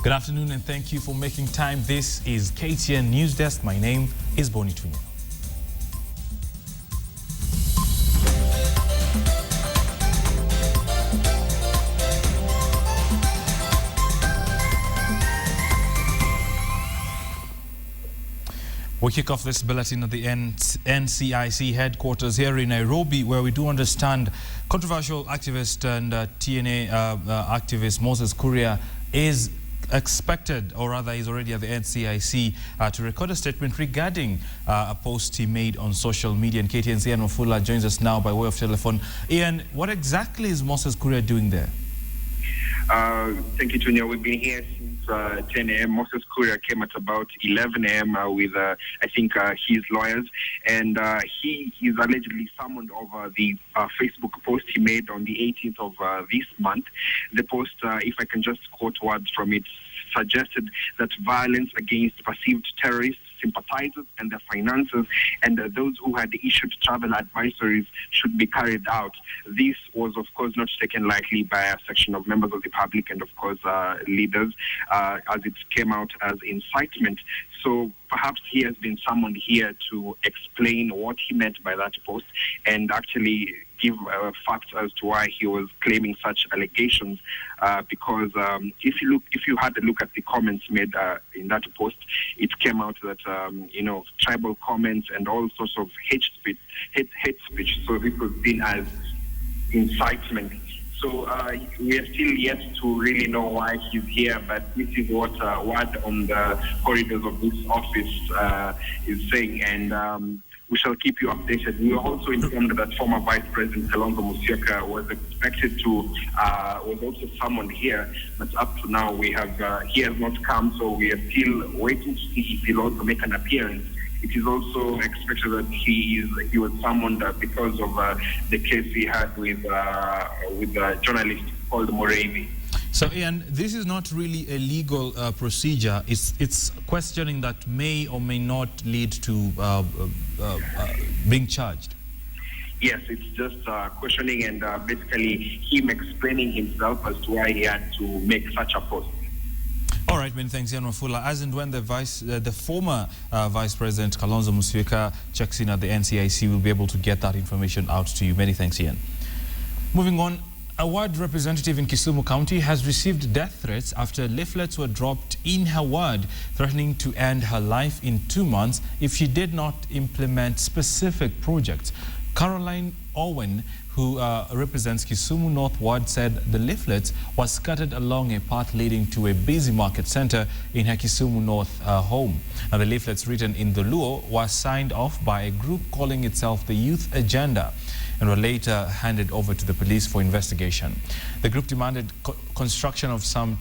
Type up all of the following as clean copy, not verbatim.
Good afternoon and thank you for making time. This is KTN News Desk. My name is Boni Tunya. We kick off this bulletin at the NCIC headquarters here in Nairobi, where we do understand controversial activist and TNA activist Moses Kuria is expected, or rather is already at the NCIC, to record a statement regarding a post he made on social media. And KTN's Ian Mafula joins us now by way of telephone. Ian, what exactly is Moses Kuria doing there? Thank you, Tunya. We've been here since 10 a.m. Moses Kuria came at about 11 a.m. With, I think, his lawyers. And he is allegedly summoned over the Facebook post he made on the 18th of this month. The post, if I can just quote words from it, suggested that violence against perceived terrorists, sympathizers and their finances, and those who had issued travel advisories should be carried out. This was, of course, not taken lightly by a section of members of the public and, of course, leaders, as it came out as incitement. So perhaps he has been summoned here to explain what he meant by that post and actually give facts as to why he was claiming such allegations. Because if you had a look at the comments made in that post, it came out that tribal comments and all sorts of hate speech. So this was seen as incitement. So we are still yet to really know why he's here, but this is what word on the corridors of this office is saying, and we shall keep you updated. We were also informed that former Vice President Kalonzo Musyoka was expected to, was also summoned here, but up to now he has not come, so we are still waiting to see if he'll also make an appearance. It is also expected that he was summoned because of the case he had with a journalist called Morevi. So, Ian, this is not really a legal procedure. It's questioning that may or may not lead to being charged. Yes, it's just questioning and basically him explaining himself as to why he had to make such a post. All right, many thanks, Ian Mafula. As and when the former Vice President Kalonzo Musyoka checks in at the NCIC, we'll be able to get that information out to you. Many thanks, Ian. Moving on. A ward representative in Kisumu County has received death threats after leaflets were dropped in her ward threatening to end her life in 2 months if she did not implement specific projects. Caroline Owen, who represents Kisumu North Ward, said the leaflets were scattered along a path leading to a busy market center in her Kisumu North home. Now, the leaflets written in the Luo were signed off by a group calling itself the Youth Agenda and were later handed over to the police for investigation. The group demanded construction of some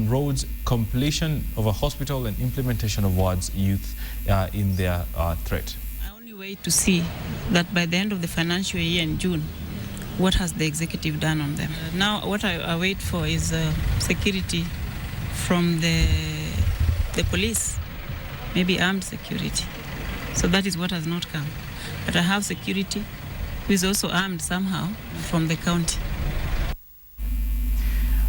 roads, completion of a hospital and implementation of wards youth in their threat. I only wait to see that by the end of the financial year in June, what has the executive done on them. Now what I wait for is security from the police, maybe armed security. So that is what has not come. But I have security who is also armed somehow from the county.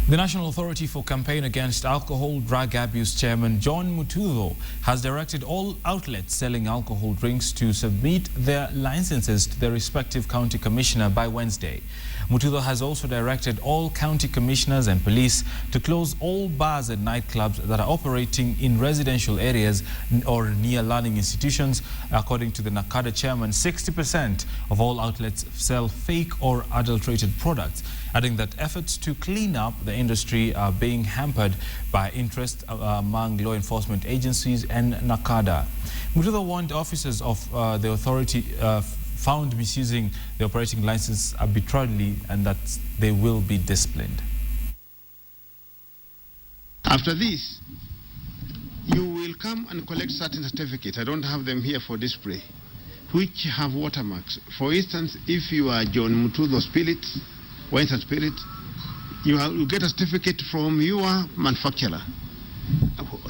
The National Authority for Campaign Against Alcohol Drug Abuse Chairman John Mutudho has directed all outlets selling alcohol drinks to submit their licenses to their respective county commissioner by Wednesday. Mutudho has also directed all county commissioners and police to close all bars and nightclubs that are operating in residential areas or near learning institutions. According to the NACADA chairman, 60% of all outlets sell fake or adulterated products, adding that efforts to clean up the industry are being hampered by interest among law enforcement agencies and NACADA. Mutudho warned officers of the authority found misusing the operating license arbitrarily and that they will be disciplined. After this, you will come and collect certain certificates. I don't have them here for display, which have watermarks. For instance, if you are John Mutudho Spirit, Wines and Spirit, you get a certificate from your manufacturer,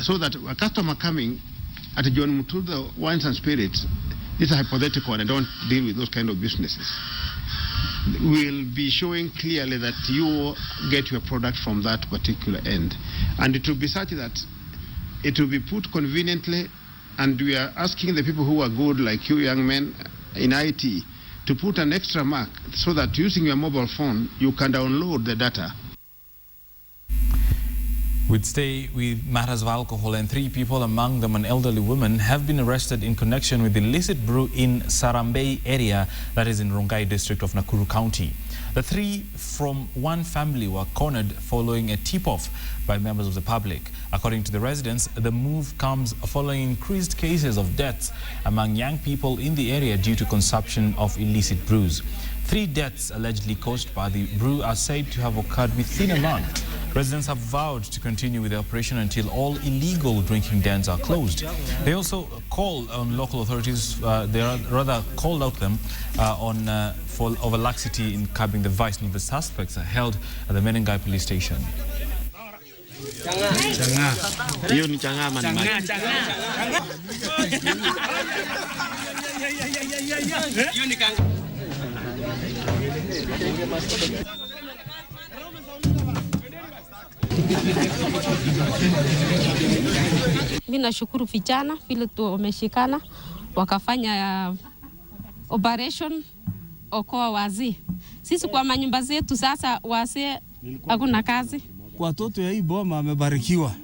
so that a customer coming at John Mutudho Wines and Spirits, this is hypothetical and I don't deal with those kind of businesses. will be showing clearly that you get your product from that particular end. And it will be such that it will be put conveniently, and we are asking the people who are good, like you young men in IT, to put an extra mark so that using your mobile phone, you can download the data. We'd stay with matters of alcohol, and 3 people, among them an elderly woman, have been arrested in connection with the illicit brew in Sarambei area, that is in Rongai district of Nakuru County. The 3 from one family were cornered following a tip-off by members of the public. According to the residents, the move comes following increased cases of deaths among young people in the area due to consumption of illicit brews. 3 deaths allegedly caused by the brew are said to have occurred within a month. Residents have vowed to continue with the operation until all illegal drinking dens are closed. They also call on local authorities, called out them for laxity in curbing the vice. The suspects are held at the Menengai police station. Mimi nashukuru vijana vile tu wameshikana wakafanya operation okoa wazee. Sisi kwa manyumba zetu sasa wazee hakuna kazi. Watoto ya hii boma amebarikiwa.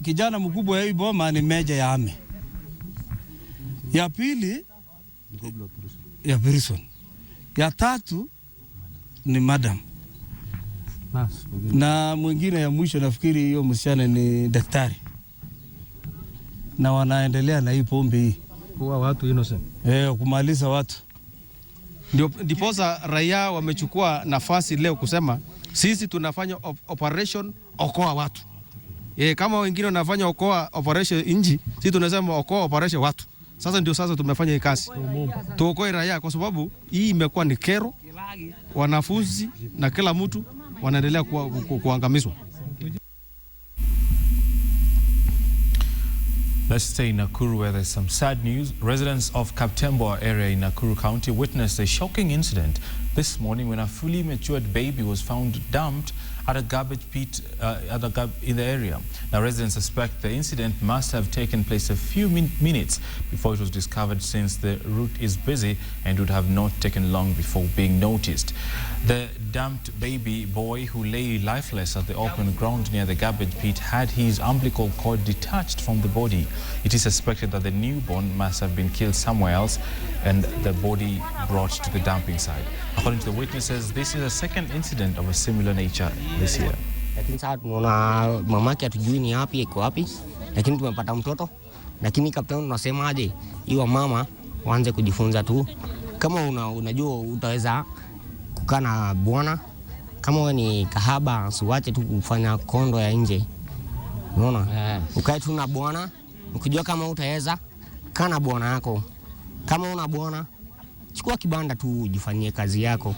Kijana mkubwa ya hii boma ni meja ya ame. Ya pili ya person. Ya tatu ni madam. Na mwingine ya mwisho nafikiri hiyo msichana ni daktari. Na wanaendelea na hii pombe hii. Kuwa watu innocent. Kumaliza watu. Ndiposa raia wamechukua nafasi leo kusema sisi tunafanya operation okoa watu. Kama wengine wanafanya okoa operation inji, sisi tunasema okoa operation watu. Sasa tumefanya hii kazi. Tuokoe raia kwa sababu hii imekuwa ni kero. Wanafunzi na kila mtu wanaendelea kuangamizwa. Let's stay in Nakuru, where there's some sad news. Residents of Kaptembwa area in Nakuru County witnessed a shocking incident this morning when a fully matured baby was found dumped at a garbage pit in the area. Now, residents suspect the incident must have taken place a few minutes before it was discovered, since the route is busy and would have not taken long before being noticed. The dumped baby boy, who lay lifeless at the open ground near the garbage pit, had his umbilical cord detached from the body. It is suspected that the newborn must have been killed somewhere else and the body brought to the dumping site. According to the witnesses, this is the second incident of a similar nature this year. Lakini sasa tunaona mamake hatujui ni wapi iko wapi, lakini tumepata mtoto. Lakini kapteni tunasema aje, hiyo mama waanze kujifunza tu. Kama unajua utaweza kukaa na bwana, kama wewe ni kahaba usiwache tu kufanya kondo ya nje. Unaona? Ukae tu na bwana, ukijua kama utaweza kaa na bwana yako. Kama una bwana, chukua kibanda tu ujifanyie kazi yako.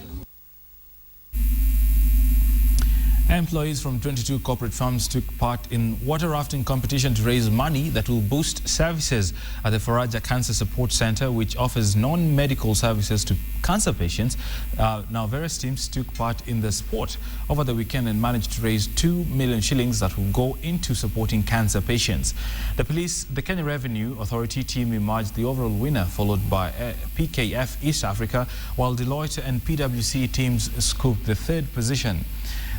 Employees from 22 corporate firms took part in water rafting competition to raise money that will boost services at the Faraja Cancer Support Center, which offers non-medical services to cancer patients. Now, various teams took part in the sport over the weekend and managed to raise 2 million shillings that will go into supporting cancer patients. The Kenya Revenue Authority team emerged the overall winner, followed by PKF East Africa, while Deloitte and PwC teams scooped the 3rd position.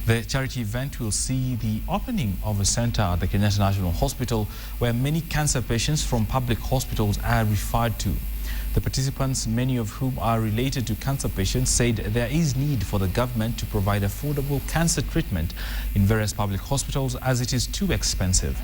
The charity event will see the opening of a center at the Kenyatta National Hospital, where many cancer patients from public hospitals are referred to. The participants, many of whom are related to cancer patients, said there is need for the government to provide affordable cancer treatment in various public hospitals, as it is too expensive.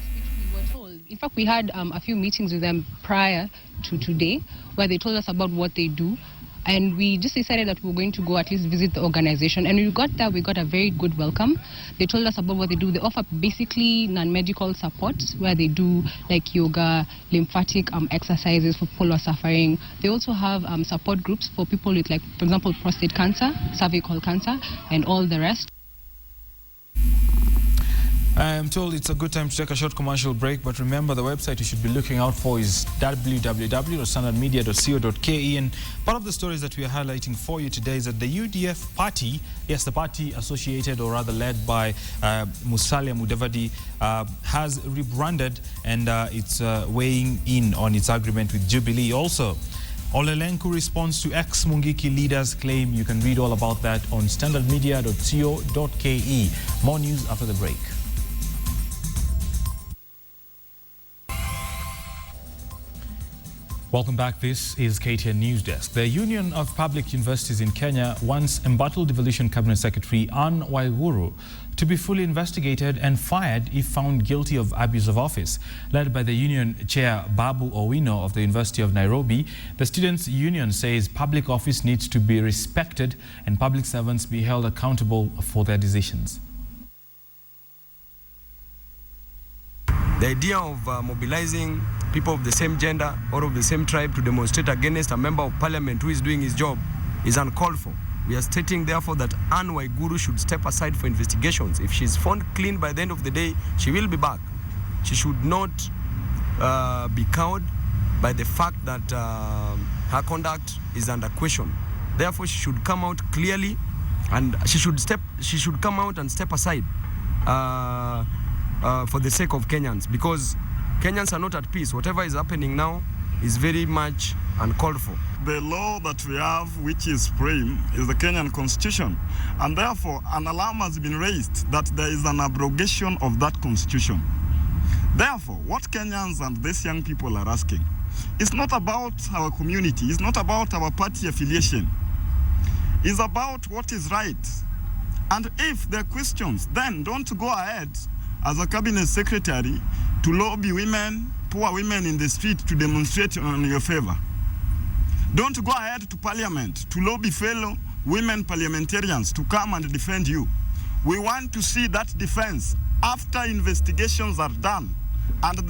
In fact, we had a few meetings with them prior to today, where they told us about what they do. And we just decided that we were going to go at least visit the organization. And when we got there, we got a very good welcome. They told us about what they do. They offer basically non-medical support, where they do like yoga, lymphatic exercises for people who are suffering. They also have support groups for people with, like, for example, prostate cancer, cervical cancer, and all the rest. I'm told it's a good time to take a short commercial break, but remember the website you should be looking out for is www.standardmedia.co.ke, and part of the stories that we are highlighting for you today is that the UDF party, yes, the party associated or rather led by Musalia Mudavadi, has rebranded and it's weighing in on its agreement with Jubilee also. Ole Lenku responds to ex-Mungiki leaders' claim. You can read all about that on standardmedia.co.ke. More news after the break. Welcome back. This is KTN News Desk. The Union of Public Universities in Kenya wants embattled Devolution Cabinet Secretary Anne Waiguru to be fully investigated and fired if found guilty of abuse of office. Led by the union chair Babu Owino of the University of Nairobi, the students' union says public office needs to be respected and public servants be held accountable for their decisions. The idea of mobilizing people of the same gender or of the same tribe to demonstrate against a member of parliament who is doing his job is uncalled for. We are stating, therefore, that Anne Waiguru should step aside for investigations. If she is found clean by the end of the day, she will be back. She should not be cowed by the fact that her conduct is under question. Therefore, she should come out clearly, and she should come out and step aside for the sake of Kenyans, because Kenyans are not at peace. Whatever is happening now is very much uncalled for. The law that we have, which is supreme, is the Kenyan Constitution. And therefore, an alarm has been raised that there is an abrogation of that Constitution. Therefore, what Kenyans and these young people are asking is not about our community, it's not about our party affiliation. It's about what is right. And if there are questions, then don't go ahead as a cabinet secretary to lobby women, poor women in the street to demonstrate on your favor. Don't go ahead to parliament to lobby fellow women parliamentarians to come and defend you. We want to see that defense after investigations are done and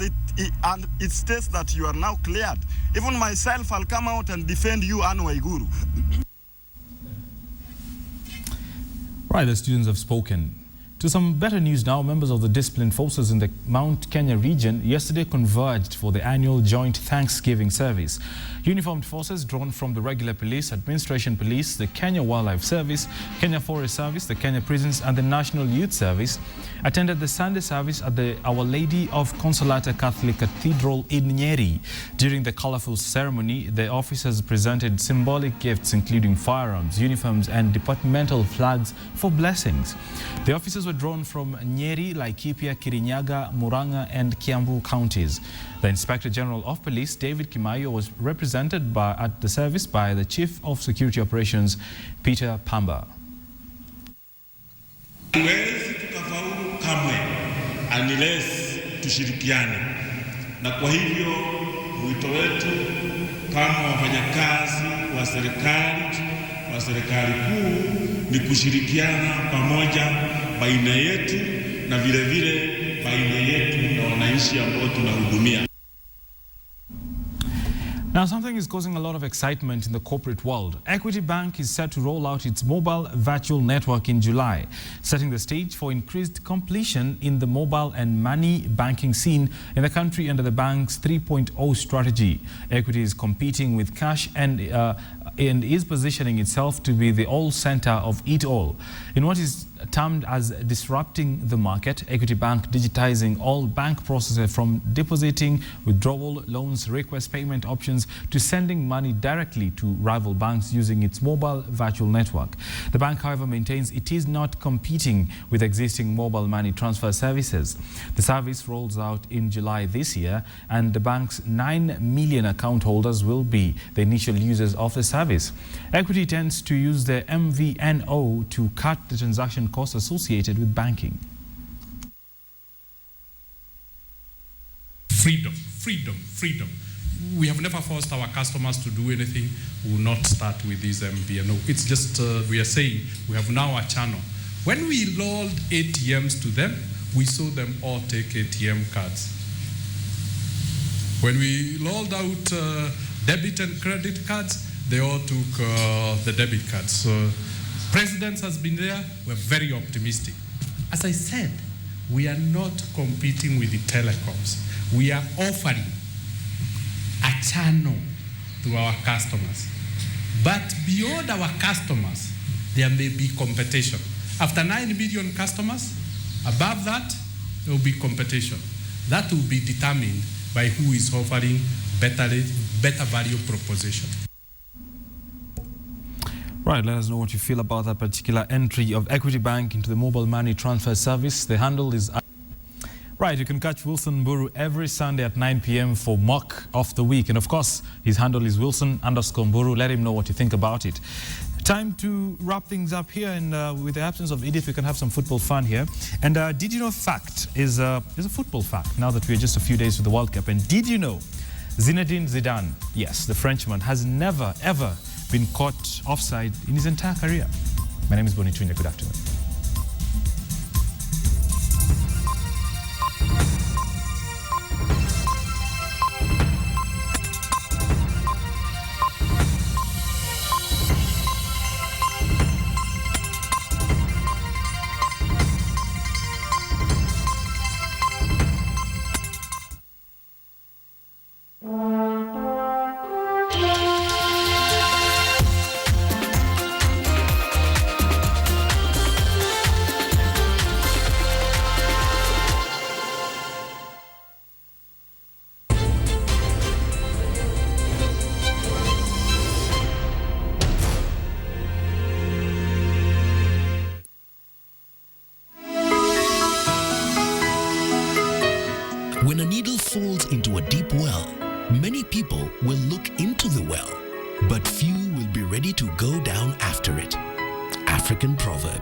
it states that you are now cleared. Even myself, I'll come out and defend you, Anne Waiguru. Right, the students have spoken. To some better news now, members of the disciplined forces in the Mount Kenya region yesterday converged for the annual joint Thanksgiving service. Uniformed forces drawn from the regular police, administration police, the Kenya Wildlife Service, Kenya Forest Service, the Kenya Prisons and the National Youth Service attended the Sunday service at the Our Lady of Consolata Catholic Cathedral in Nyeri. During the colorful ceremony, the officers presented symbolic gifts including firearms, uniforms and departmental flags for blessings. The officers were drawn from Nyeri, Laikipia, Kirinyaga, Murang'a and Kiambu counties. The Inspector General of Police, David Kimayo, was represented at the service by the Chief of Security Operations, Peter Pamba. Tuwezi tukafaulu kamwe unless tushirikiane, na kwa hivyo wito wetu kama wafanyakazi wa serikali kuu ni kushirikiana pamoja baina yetu na vile vile baina yetu na wananchi ambao tunahudumia. Now, something is causing a lot of excitement in the corporate world. Equity Bank is set to roll out its mobile virtual network in July, setting the stage for increased competition in the mobile and money banking scene in the country under the bank's 3.0 strategy. Equity is competing with cash and is positioning itself to be the all center of it all. In what is termed as disrupting the market, Equity Bank digitizing all bank processes from depositing, withdrawal, loans, request payment options to sending money directly to rival banks using its mobile virtual network. The bank, however, maintains it is not competing with existing mobile money transfer services. The service rolls out in July this year, and the bank's 9 million account holders will be the initial users of the service. Equity tends to use the MVNO to cut the transaction costs associated with banking. Freedom, freedom, freedom. We have never forced our customers to do anything. We will not start with this MVNO. It's just, we are saying we have now a channel. When we load ATMs to them, we saw them all take ATM cards. When we rolled out debit and credit cards, they all took the debit cards. So President has been there. We're very optimistic. As I said, we are not competing with the telecoms. We are offering a channel to our customers. But beyond our customers, there may be competition. After 9 million customers, above that, there will be competition. That will be determined by who is offering better value proposition. Right, let us know what you feel about that particular entry of Equity Bank into the mobile money transfer service. The handle is... Right, you can catch Wilson Mburu every Sunday at 9 p.m. for Mock of the Week. And of course, his handle is Wilson_Mburu. Let him know what you think about it. Time to wrap things up here, and with the absence of Edith, we can have some football fun here. And did you know fact is a football fact now that we're just a few days to the World Cup. And did you know Zinedine Zidane, yes, the Frenchman, has never, ever been caught offside in his entire career? My name is Bonnie Chunya. Good afternoon. When a needle falls into a deep well, many people will look into the well, but few will be ready to go down after it. African proverb.